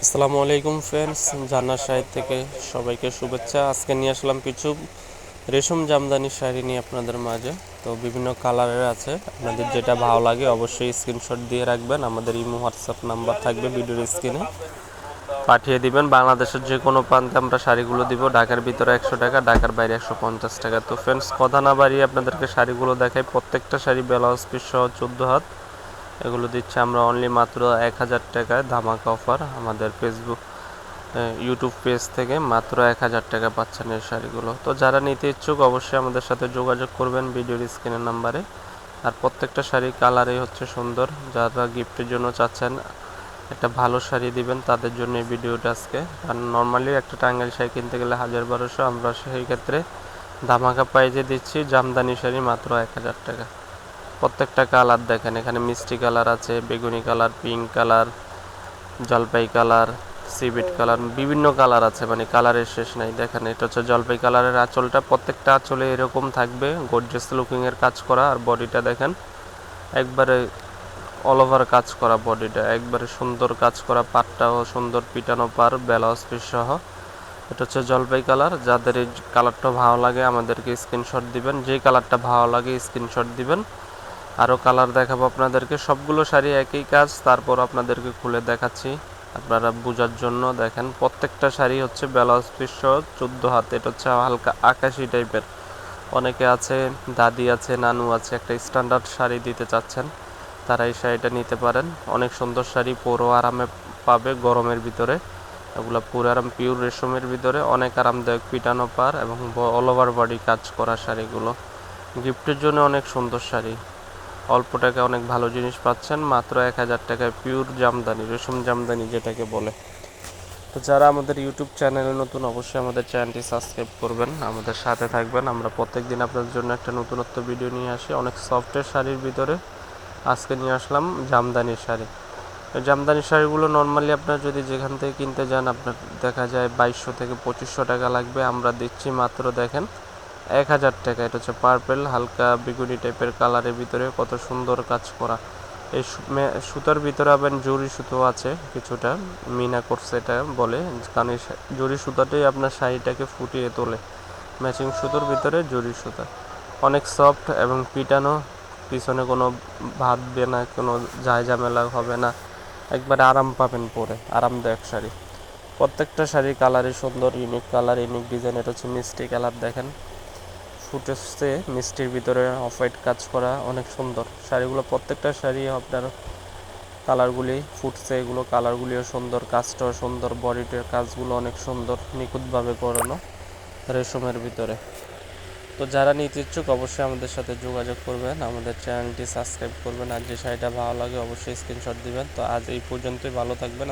আসসালামু আলাইকুম ফ্রেন্ডস, জান্নাত শাড়ি থেকে সবাইকে শুভেচ্ছা। আজকে নিয়ে আসলাম কিছু রেশম জামদানি শাড়ি নিয়ে আপনাদের মাঝে। তো বিভিন্ন কালারের আছে, আপনাদের যেটা ভালো লাগে অবশ্যই স্ক্রিনশট দিয়ে রাখবেন। আমাদের ইমো হোয়াটসঅ্যাপ নাম্বার থাকবে ভিডিওর স্ক্রিনে, পাঠিয়ে দিবেন। বাংলাদেশের যে কোনো প্রান্তে আমরা শাড়িগুলো দিব। ঢাকার ভিতরে 100 টাকা, ঢাকার বাইরে 150 টাকা। তো ফ্রেন্ডস, কথা না বাড়িয়ে আপনাদেরকে শাড়িগুলো দেখাই। প্রত্যেকটা শাড়ি ব্লাউজ পিস সহ 14 হাত। এগুলো দিচ্ছে আমরা অনলি মাত্র 1000 টাকায়, ধামাকা অফার। আমাদের ফেসবুক ইউটিউব পেজ থেকে মাত্র 1000 টাকা পাচ্ছেন এই শাড়িগুলো। তো যারা নিতে ইচ্ছুক অবশ্যই আমাদের সাথে যোগাযোগ করবেন ভিডিওর স্ক্রিনের নাম্বারে। আর প্রত্যেকটা শাড়ি কালারই হচ্ছে সুন্দর। যারা গিফটের জন্য চাচ্ছেন একটা ভালো শাড়ি দিবেন তাদের জন্য এই ভিডিওটা আজকে। আর নর্মালি একটা টাঙ্গাইল শাড়ি কিনতে গেলে 1000-1200, আমরা সেই ক্ষেত্রে ধামাকা প্রাইজে দিচ্ছি জামদানি শাড়ি মাত্র 1000 টাকা। প্রত্যেকটা কালার দেখেন, এখানে মিষ্টি কালার আছে, বেগুনি কালার, পিঙ্ক কালার, জলপাই কালার, সিভিট কালার, বিভিন্ন কালার আছে, মানে কালারের শেষ নাই। দেখেন, এটা হচ্ছে জলপাই কালারের আঁচলটা। প্রত্যেকটা আঁচলে এরকম থাকবে গর্জিয়াস লুকিংয়ের কাজ করা। আর বডিটা দেখেন, একবারে অল ওভার কাজ করা, বডিটা একবারে সুন্দর কাজ করা, পাটটাও সুন্দর পিটানো পার, ব্লাউজ পিস সহ। এটা হচ্ছে জলপাই কালার। যাদের এই কালারটা ভালো লাগে আমাদেরকে স্ক্রিনশট দিবেন, যেই কালারটা ভালো লাগে স্ক্রিনশট দিবেন। আরও কালার দেখাবো আপনাদেরকে। সবগুলো শাড়ি একই কাজ, তারপর আপনাদেরকে খুলে দেখাচ্ছি আপনারা বোঝার জন্য। দেখেন, প্রত্যেকটা শাড়ি হচ্ছে ব্লাউজ পিস সহ 14 হাত। এটা হচ্ছে হালকা আকাশি টাইপের। অনেকে আছে, দাদি আছে, নানু আছে, একটা স্ট্যান্ডার্ড শাড়ি দিতে চাচ্ছেন, তারা এই শাড়িটা নিতে পারেন। অনেক সুন্দর শাড়ি, পরও আরামে পাবে গরমের ভিতরে। এগুলো পুরো আরাম, পিওর রেশমের ভিতরে, অনেক আরামদায়ক, পিটানো পার এবং অল ওভার বডি কাজ করা শাড়িগুলো। গিফটের জন্য অনেক সুন্দর শাড়ি, অল্প টাকায় অনেক ভালো জিনিস পাচ্ছেন মাত্র 1000 টাকায়। পিওর জামদানি, রেশম জামদানি যেটাকে বলে। তো যারা আমাদের ইউটিউব চ্যানেলে নতুন অবশ্যই আমাদের চ্যানেলটি সাবস্ক্রাইব করবেন, আমাদের সাথে থাকবেন। আমরা প্রত্যেকদিন আপনাদের জন্য একটা নতুনত্ব ভিডিও নিয়ে আসি অনেক সফটের শাড়ির ভিতরে। আজকে নিয়ে আসলাম জামদানি শাড়ি। জামদানি শাড়িগুলো নর্মালি আপনার যদি যেখান থেকে কিনতে যান আপনার দেখা যায় 2200 থেকে 2500 টাকা লাগবে। আমরা দিচ্ছি মাত্র দেখেন 1000 টাকা। এটা হচ্ছে পার্পেল, হালকা বেগুনি টাইপের কালারের ভিতরে, কত সুন্দর কাজ করা। এই সুতার ভিতরে আবার জরি সুতো আছে কিছুটা, মিনা করছে এটা বলে, কারণ এই জরি সুতাটাই আপনার শাড়িটাকে ফুটিয়ে তোলে। ম্যাচিং সুতোর ভিতরে জরি সুতা, অনেক সফট এবং পিটানো, পিছনে কোনো ভাববে না, কোনো ঝামেলা হবে না, একবারে আরাম পাবেন পরে, আরামদায়ক শাড়ি। প্রত্যেকটা শাড়ির কালারই সুন্দর, ইউনিক কালার, ইউনিক ডিজাইন। এটা হচ্ছে মিষ্টি কালার, দেখেন ফুটেছে মিষ্টির ভিতরে অফ হোয়াইট কাজ করা, অনেক সুন্দর শাড়িগুলো। প্রত্যেকটা শাড়ি আপনার কালারগুলি ফুটছে, এগুলো কালারগুলিও সুন্দর, কাজটাও সুন্দর, বডিটার কাজগুলো অনেক সুন্দর, নিখুঁতভাবে করানো রেশমের ভিতরে। তো যারা নিতে ইচ্ছুক অবশ্যই আমাদের সাথে যোগাযোগ করবেন, আমাদের চ্যানেলটি সাবস্ক্রাইব করবেন। আর যে শাড়িটা ভালো লাগে অবশ্যই স্ক্রিনশট দিবেন। তো আজ এই পর্যন্তই, ভালো থাকবেন।